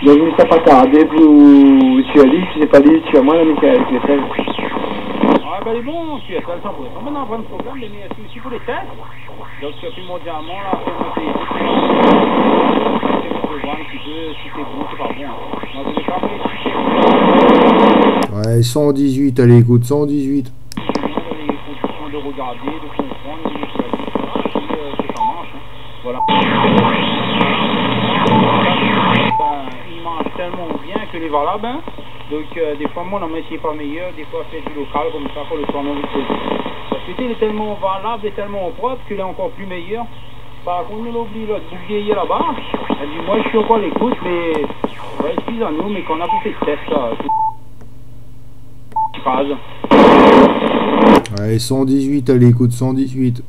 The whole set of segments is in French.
Donc, mais ça pas tardé pour tu as dit, si c'est pas dit, tu as moi, mais avec les tests. Ah, ben, les bons, tu as ça, ça pourrait pas maintenant prendre problème, mais c'est aussi pour les tests. Donc, primordialement, là, après, moi, c'est un petit peu, si c'est bon, c'est pas bon. Dans tous les cas, Ouais, 118, allez, écoute, 118. les conditions de regarder, de comprendre, de que ça marche, hein. Voilà. Il mange tellement bien que les valables, hein. Donc des fois moi non mais c'est pas meilleur, des fois faire du local comme ça pour le soir non vite. Parce que il est tellement valable et tellement propre qu'il est encore plus meilleur. Par contre on l'oublie là, de vieillir là-bas. Elle dit moi je suis encore à l'écoute mais ouais, excuse à nous mais qu'on a pas fait de test là. Ouais, 118, allez, écoute, 118.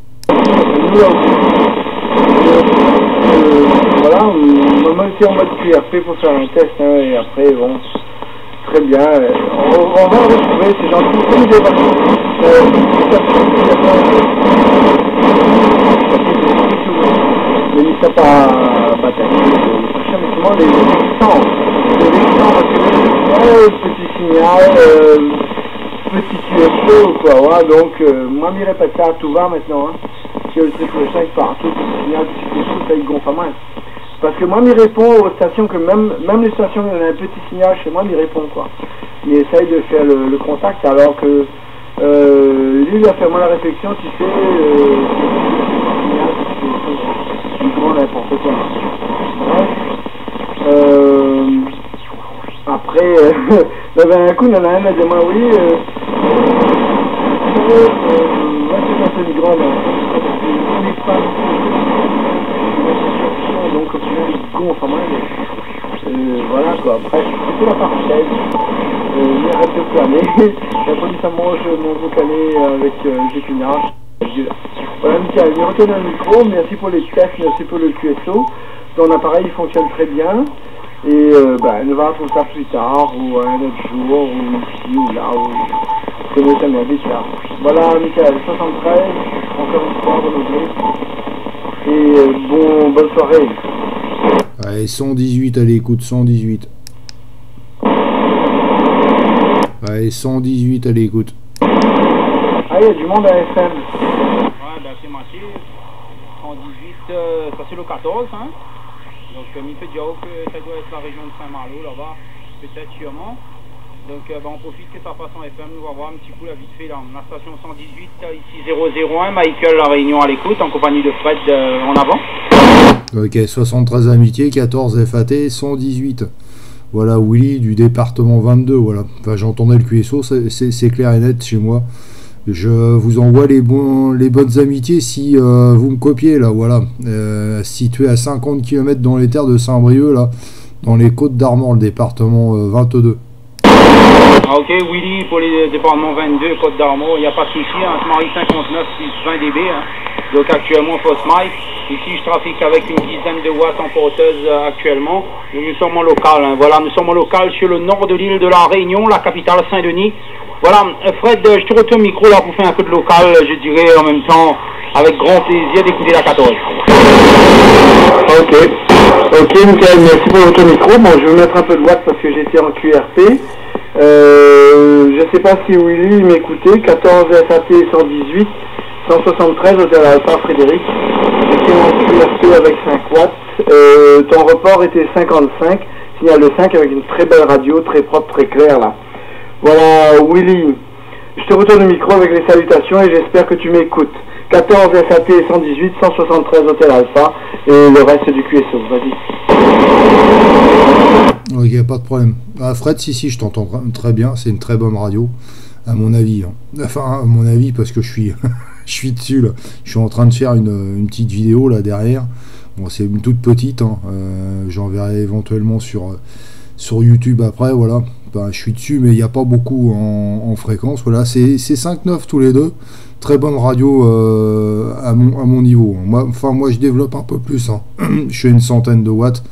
Voilà, moi c'est en mode QRP pour faire un test, hein, et après, bon, très bien. On va retrouver, c'est gentil. Mais il ça pas bataille. Justement, les distants, petit signal, petit QSO, quoi, voilà, donc, moi, je répète ça à tout va maintenant, hein. Si le triple 5 partout, petit signal, petit QSO, ça il gonfle à main. Parce que moi, il répond aux stations que même les stations où il y a un petit signal chez moi, il répond, quoi. Il essaye de faire le contact, alors que lui, il a fait moi la réflexion, tu sais, c'est grand n'importe quoi. Après, un coup, il y en a un, il a dit, moi, oui, moi, c'est un peu grand, donc au final il gonfle à main, voilà quoi, après c'était la parenthèse, il arrête de planer, et après ça mange mon vocalé avec Gécunard. Voilà Michael, il retourne le micro, merci pour les tests, merci pour le QSO, ton appareil il fonctionne très bien, et nous va pour ça plus tard, ou un autre jour, ou ici, ou là, ou comme ça m'habite là. Voilà Michael, 73, encore une fois renouvelé. Et bonne soirée. Allez, 118, allez, écoute, 118. Allez, 118, allez, écoute. Ah, il y a du monde à FM. Ouais, ben c'est marqué. 118, ça c'est le 14, hein. Donc, il fait dire que ça doit être la région de Saint-Malo, là-bas, peut-être sûrement. Donc, on profite que ça passe en FM, nous va voir un petit coup la vite fait là. La station 118, ici 001, Michael La Réunion à l'écoute, en compagnie de Fred en avant. Ok, 73 Amitié, 14 FAT, 118. Voilà, Willy du département 22, voilà. Enfin, j'entendais le QSO, c'est clair et net chez moi. Je vous envoie les bonnes amitiés si vous me copiez, là, voilà. Situé à 50 km dans les terres de Saint-Brieuc, là, dans les Côtes d'Armor, le département 22. Ah, ok, Willy pour les départements 22, Côte d'Armor, il n'y a pas de souci, hein, Marie 59, 20 dB, hein. Donc actuellement, Post Mike. Ici, je trafique avec une dizaine de watts en porteuse actuellement. Nous sommes en local, hein. Voilà, nous sommes en local sur le nord de l'île de la Réunion, la capitale Saint-Denis. Voilà, Fred, je te retourne le micro là pour faire un peu de local, je dirais en même temps, avec grand plaisir d'écouter la 14. Ok, Michael, merci pour votre micro. Bon, je vais mettre un peu de watts parce que j'étais en QRP. Je sais pas si Willy m'écoutait, 14 SAT 118, 173 hôtel Alpha Frédéric. J'étais en QRP avec 5 watts. Ton report était 55, signal de 5 avec une très belle radio, très propre, très claire là. Voilà, Willy, je te retourne le micro avec les salutations et j'espère que tu m'écoutes. 14 SAT 118, 173 hôtel Alpha et le reste du QSO, vas-y. Ok, pas de problème. Ah, Fred, si, je t'entends très bien, c'est une très bonne radio, à mon avis. Hein. Enfin, à mon avis, parce que je suis dessus, là. Je suis en train de faire une petite vidéo, là, derrière. Bon, c'est une toute petite, hein. J'enverrai éventuellement sur YouTube après, voilà. Ben, je suis dessus, mais il n'y a pas beaucoup en fréquence. Voilà, c'est 5.9 tous les deux. Très bonne radio à mon niveau. Moi, je développe un peu plus. Hein. Je fais une centaine de watts.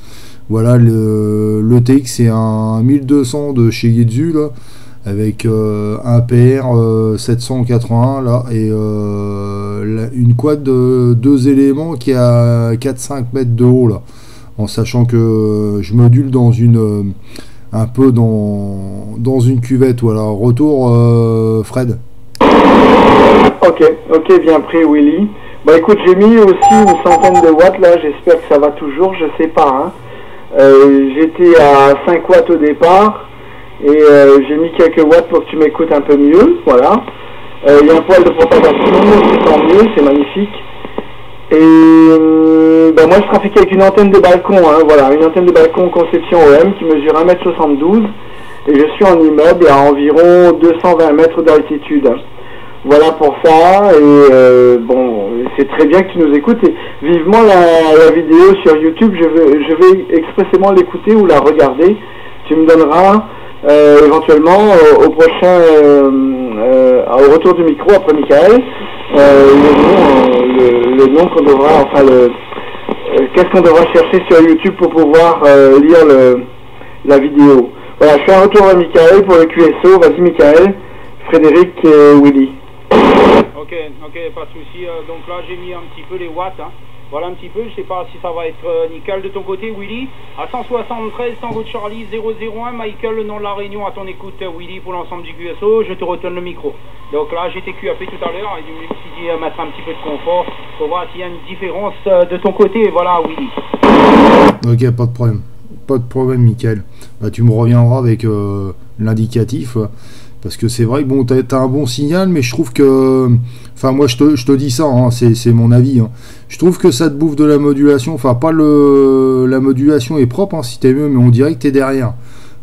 Voilà, le TX c'est un 1200 de chez Yetsu, là. avec un PR 781 là, et une quad de 2 éléments qui a 4-5 mètres de haut là, en sachant que je module dans une un peu dans une cuvette. Voilà, retour Fred. Ok, bien pris Willy. Bah écoute, j'ai mis aussi une centaine de watts là, j'espère que ça va toujours, je sais pas, hein. J'étais à 5 watts au départ, et j'ai mis quelques watts pour que tu m'écoutes un peu mieux, voilà. Il y a un poil de propagation, c'est tant mieux, c'est magnifique. Et bah moi je trafique avec une antenne de balcon, hein, voilà, une antenne de balcon conception OM qui mesure 1m72, et je suis en immeuble à environ 220 mètres d'altitude. Voilà pour ça, et bon, c'est très bien que tu nous écoutes, et vivement la vidéo sur YouTube, je vais expressément l'écouter ou la regarder. Tu me donneras éventuellement au prochain, au retour du micro après Michael, le nom qu'on devra, enfin qu'est-ce qu'on devra chercher sur YouTube pour pouvoir lire la vidéo. Voilà, je fais un retour à Michael pour le QSO. Vas-y Michael, Frédéric et Willy. Ok, pas de souci. Donc là, j'ai mis un petit peu les watts. Hein. Voilà un petit peu. Je sais pas si ça va être nickel de ton côté, Willy. À 173, Tango Charlie 001. Michael, le nom de la réunion à ton écoute, Willy, pour l'ensemble du QSO. Je te retourne le micro. Donc là, j'étais QAP tout à l'heure. Et je me suis dit mettre un petit peu de confort pour voir s'il y a une différence de ton côté. Voilà, Willy. Ok, pas de problème. Pas de problème, Michael. Bah, tu me reviendras avec l'indicatif. Parce que c'est vrai que bon, t'as un bon signal, mais je trouve que... Enfin, moi, je te dis ça, hein, c'est mon avis. Hein. Je trouve que ça te bouffe de la modulation. Enfin, pas la modulation est propre, hein, si t'es mieux, mais on dirait que t'es derrière.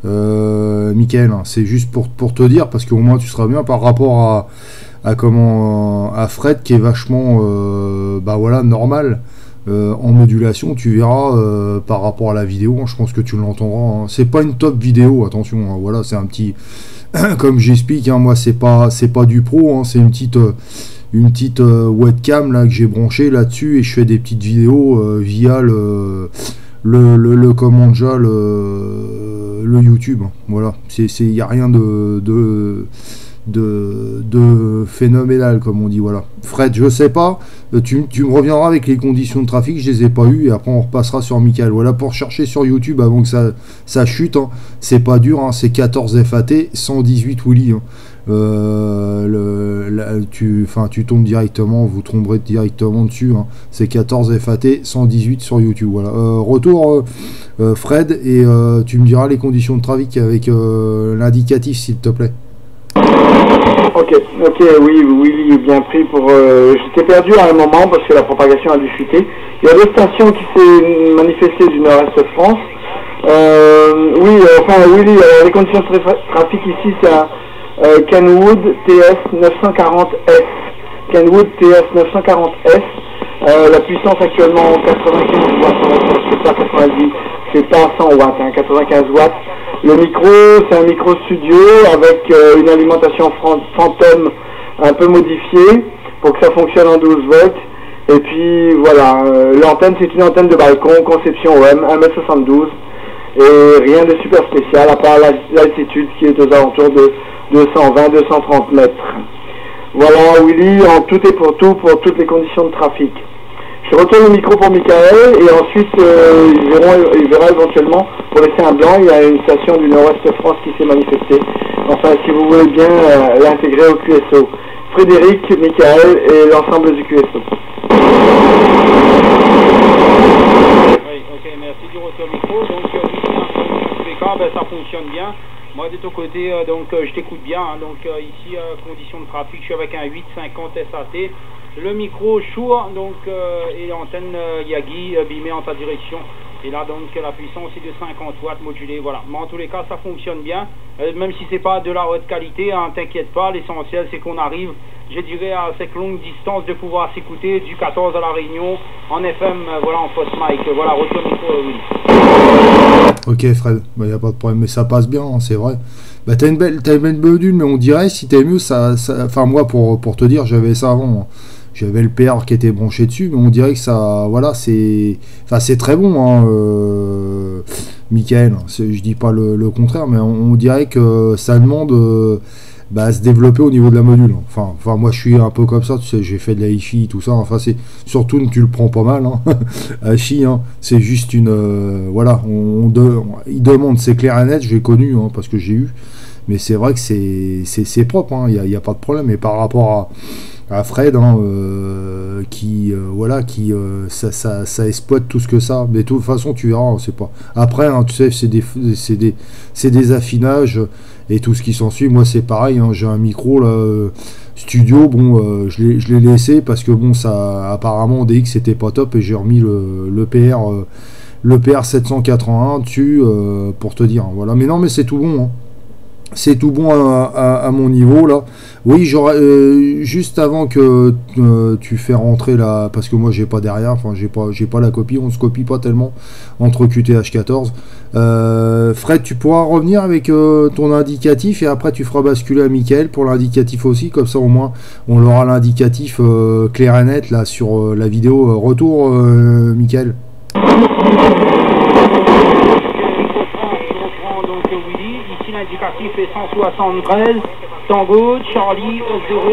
Michael, hein, c'est juste pour te dire, parce qu'au moins, tu seras bien par rapport à Fred, qui est vachement, bah voilà, normal. En modulation, tu verras par rapport à la vidéo, hein, je pense que tu l'entendras. Hein. C'est pas une top vidéo, attention, hein, voilà, c'est un petit... Comme j'explique, hein, moi c'est pas du pro, hein, c'est une petite webcam là que j'ai branché là-dessus, et je fais des petites vidéos via le comment déjà le YouTube. Hein, voilà, il y a rien de phénoménal, comme on dit. Voilà, Fred, je sais pas, tu me reviendras avec les conditions de trafic, je les ai pas eues, et après on repassera sur Michael. Voilà, pour chercher sur YouTube avant que ça chute, hein, c'est pas dur, hein, c'est 14 FAT 118 Willy, hein. Tu tombes directement, vous tomberez directement dessus, hein. C'est 14 FAT 118 sur YouTube. Voilà, retour Fred, et tu me diras les conditions de trafic avec l'indicatif, s'il te plaît. Ok, oui, Willy, bien pris pour... J'étais perdu à un moment parce que la propagation a dû chuter. Il y a deux stations qui s'est manifestée du nord-est de France. Willy, les conditions de trafic ici, c'est un Kenwood TS 940S. Kenwood TS 940S. La puissance actuellement 95 watts, c'est pas 90, c'est pas 100 watts, hein, 95 watts. Le micro, c'est un micro studio avec une alimentation Phantom un peu modifiée pour que ça fonctionne en 12 volts. Et puis voilà, l'antenne, c'est une antenne de balcon, conception OM, 1m72. Et rien de super spécial à part l'altitude qui est aux alentours de 220-230 mètres. Voilà Willy, en tout et pour tout, pour toutes les conditions de trafic. Je retourne le micro pour Michael, et ensuite il verra éventuellement, pour laisser un blanc, il y a une station du nord-ouest de France qui s'est manifestée. Enfin, si vous voulez bien l'intégrer au QSO. Frédéric, Michael et l'ensemble du QSO. Oui, ok, merci du retour micro. Donc, dans tous les cas, ça fonctionne bien. Moi, de ton côté, je t'écoute bien. Hein, donc, ici, conditions de trafic, je suis avec un 850 SAT. Le micro Shure, et l'antenne Yagi beamée en ta direction. Et là, donc, la puissance est de 50 watts modulée. Voilà. Mais en tous les cas, ça fonctionne bien. Même si c'est pas de la haute qualité, hein, t'inquiète pas. L'essentiel, c'est qu'on arrive, je dirais, à cette longue distance de pouvoir s'écouter du 14 à la Réunion en FM, voilà, en fausse mic. Voilà, retour micro, oui. Ok, Fred, bah, y a pas de problème, mais ça passe bien, hein, c'est vrai. Bah, t'as une belle module, mais on dirait, si t'es mieux, enfin, moi, pour te dire, j'avais ça avant. Hein. J'avais le PR qui était branché dessus, mais on dirait que ça, voilà, c'est très bon, hein, Michael, je dis pas le contraire, mais on dirait que ça demande à se développer au niveau de la module. Enfin, moi je suis un peu comme ça, tu sais, j'ai fait de la hi-fi, tout ça. Enfin, c'est surtout tu le prends pas mal, hein. Hi-fi, hein, c'est juste une voilà, il demande, c'est clair et net, j'ai connu, hein, parce que j'ai eu, mais c'est vrai que c'est propre, hein, y a pas de problème. Et par rapport à Fred, hein, voilà, ça exploite tout ce que ça. Mais de toute façon, tu verras, c'est pas. Après, hein, tu sais, c'est des affinages et tout ce qui s'ensuit. Moi, c'est pareil, hein, j'ai un micro là, studio. Bon, je l'ai laissé parce que bon, ça, apparemment, DX c'était pas top et j'ai remis le PR 781 dessus pour te dire. Hein, voilà. Mais non, mais c'est tout bon. Hein. C'est tout bon à mon niveau là. Oui, j'aurais juste avant que tu fais rentrer là, parce que moi j'ai pas derrière, enfin j'ai pas la copie, on se copie pas tellement entre QTH 14. Fred, tu pourras revenir avec ton indicatif et après tu feras basculer à Michael pour l'indicatif aussi, comme ça au moins on aura l'indicatif clair et net là sur la vidéo retour, Michael. L'indicatif est 173, Tango, Charlie, 0,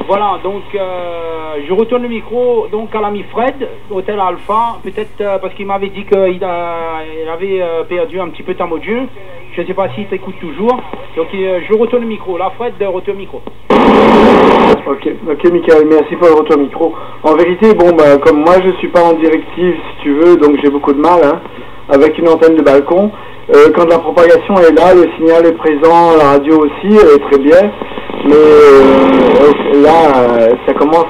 Voilà, donc je retourne le micro donc à l'ami Fred, Hôtel Alpha, peut-être parce qu'il m'avait dit qu'il avait perdu un petit peu ta module. Je ne sais pas s'il t'écoute toujours. Donc je retourne le micro. Là, Fred, retourne le micro. Ok, Michael, merci pour le retour micro. En vérité, bon, comme moi je suis pas en directive, si tu veux, donc j'ai beaucoup de mal, hein, avec une antenne de balcon. Quand la propagation est là, le signal est présent, la radio aussi, elle est très bien. Mais là, ça commence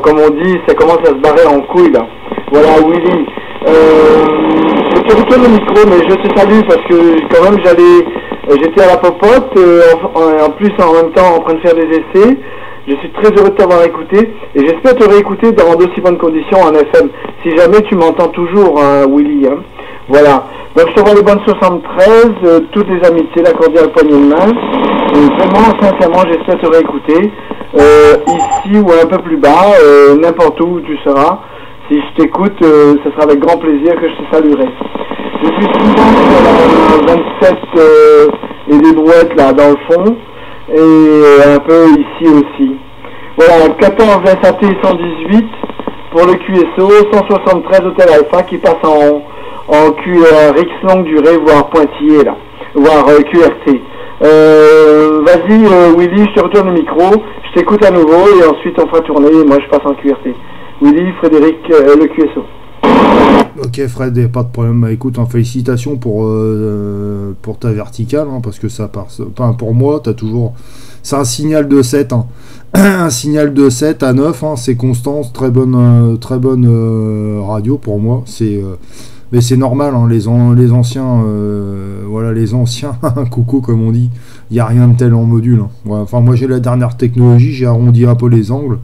comme on dit, ça commence à se barrer en couille, là. Voilà, Willy. Je te retourne le micro, mais je te salue parce que quand même j'étais à la popote, en plus en même temps en train de faire des essais. Je suis très heureux de t'avoir écouté et j'espère te réécouter dans d'aussi bonnes conditions en FM. Si jamais tu m'entends toujours, hein, Willy. Hein. Voilà. Donc je te vois les bonnes 73, toutes les amitiés, la cordiale poignée de main. Et vraiment, sincèrement, j'espère te réécouter. Ici ou un peu plus bas, n'importe où tu seras. Si je t'écoute, ce sera avec grand plaisir que je te saluerai. Je suis souvent sur la 27 et des brouettes là dans le fond. Et un peu ici aussi. Voilà, 14 SAT 118 pour le QSO, 173 Hôtel Alpha qui passe en QRX longue durée, voire pointillé là, voire QRT. Vas-y Willy, je te retourne le micro, je t'écoute à nouveau et ensuite on fera tourner et moi je passe en QRT. Willy, Frédéric, le QSO. Ok Fred, pas de problème. Écoute, félicitations pour ta verticale, hein, parce que ça passe. Enfin, pour moi, t'as toujours. C'est un signal de 7. Hein. Un signal de 7 à 9, hein, c'est constant, très bonne radio pour moi. Mais c'est normal, hein, les anciens, voilà, les anciens, coucou comme on dit, il n'y a rien de tel en module. Hein. Ouais, enfin, moi j'ai la dernière technologie, j'ai arrondi un peu les angles.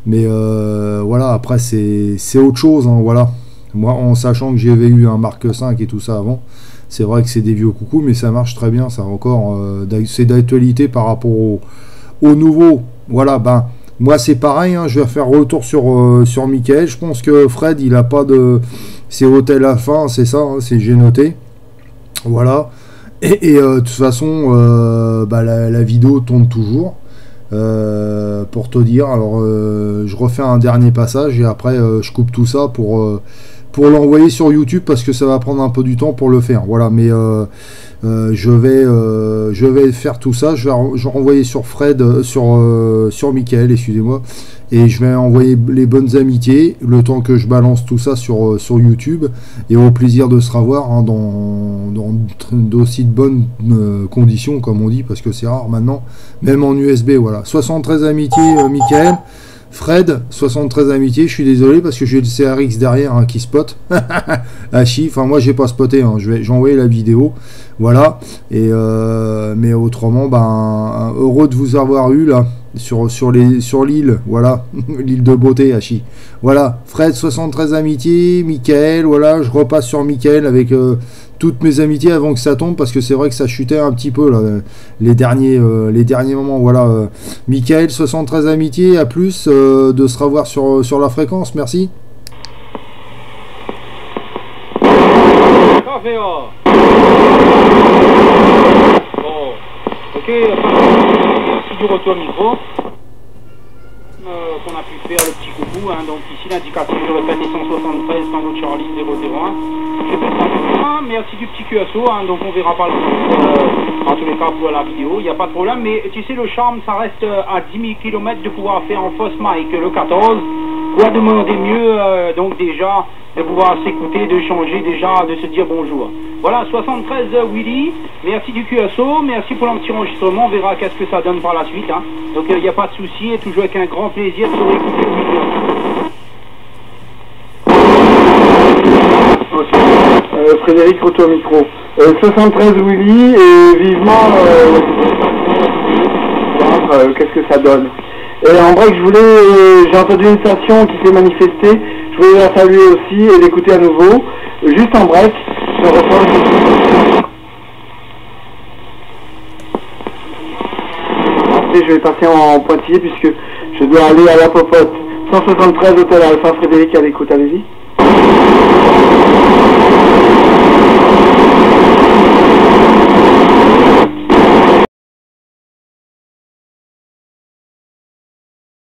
Mais voilà, après c'est autre chose, hein, voilà. Moi, en sachant que j'avais eu un Mark 5 et tout ça avant, c'est vrai que c'est des vieux coucous, mais ça marche très bien, ça encore, c'est d'actualité par rapport au nouveau. Voilà, moi c'est pareil, hein, je vais faire retour sur Michael. Je pense que Fred, il a pas de... C'est Hôtel à fin, c'est ça, hein, j'ai noté. Voilà. Et de toute façon, la vidéo tourne toujours. Pour te dire, alors je refais un dernier passage et après je coupe tout ça pour l'envoyer sur YouTube parce que ça va prendre un peu du temps pour le faire. Voilà, mais je vais faire tout ça. Je vais renvoyer sur Fred, sur Michael, excusez-moi, et je vais envoyer les bonnes amitiés le temps que je balance tout ça sur YouTube et au plaisir de se revoir, hein, dans d'aussi de bonnes conditions comme on dit, parce que c'est rare maintenant, même en USB. Voilà, 73 amitiés, Michael. Fred, 73 amitiés, je suis désolé parce que j'ai le CRX derrière, hein, qui spot. Hachi, enfin moi j'ai pas spoté, hein, j'ai envoyé la vidéo, voilà. Et mais autrement, heureux de vous avoir eu là sur l'île, voilà, l'île de beauté, Hachi. Voilà, Fred, 73 amitiés, Michael, voilà, je repasse sur Michael avec toutes mes amitiés avant que ça tombe, parce que c'est vrai que ça chutait un petit peu là, les derniers moments. Voilà, Michael, 73 amitiés, à plus, de se revoir sur la fréquence, merci. Ça fait bon. Ok, merci du retour micro. Qu'on a pu faire le petit coucou, hein. Donc ici l'indicatif, je répète, est 173 Tango Charlie 001. Je fais ça, merci du petit QSO, hein. Donc on verra pas le en tous les cas pour la vidéo, il n'y a pas de problème, mais tu sais le charme ça reste à 10 000 km de pouvoir faire en fausse mic le 14, quoi demander mieux donc déjà de pouvoir s'écouter, de changer déjà, de se dire bonjour. Voilà, 73 Willy, merci du QSO, merci pour l'petit enregistrement, on verra qu'est-ce que ça donne par la suite, hein. Donc il n'y a pas de souci, et toujours avec un grand plaisir de écouter le vidéo. Frédéric Roto micro. 73 Willy et vivement qu'est-ce que ça donne. Et en break j'ai entendu une station qui s'est manifestée, je voulais la saluer aussi et l'écouter à nouveau. Juste en break, je reprends. Après je vais passer en pointillé puisque je dois aller à la popote. 173 Hôtel Alpha, Frédéric à l'écoute, allez-y.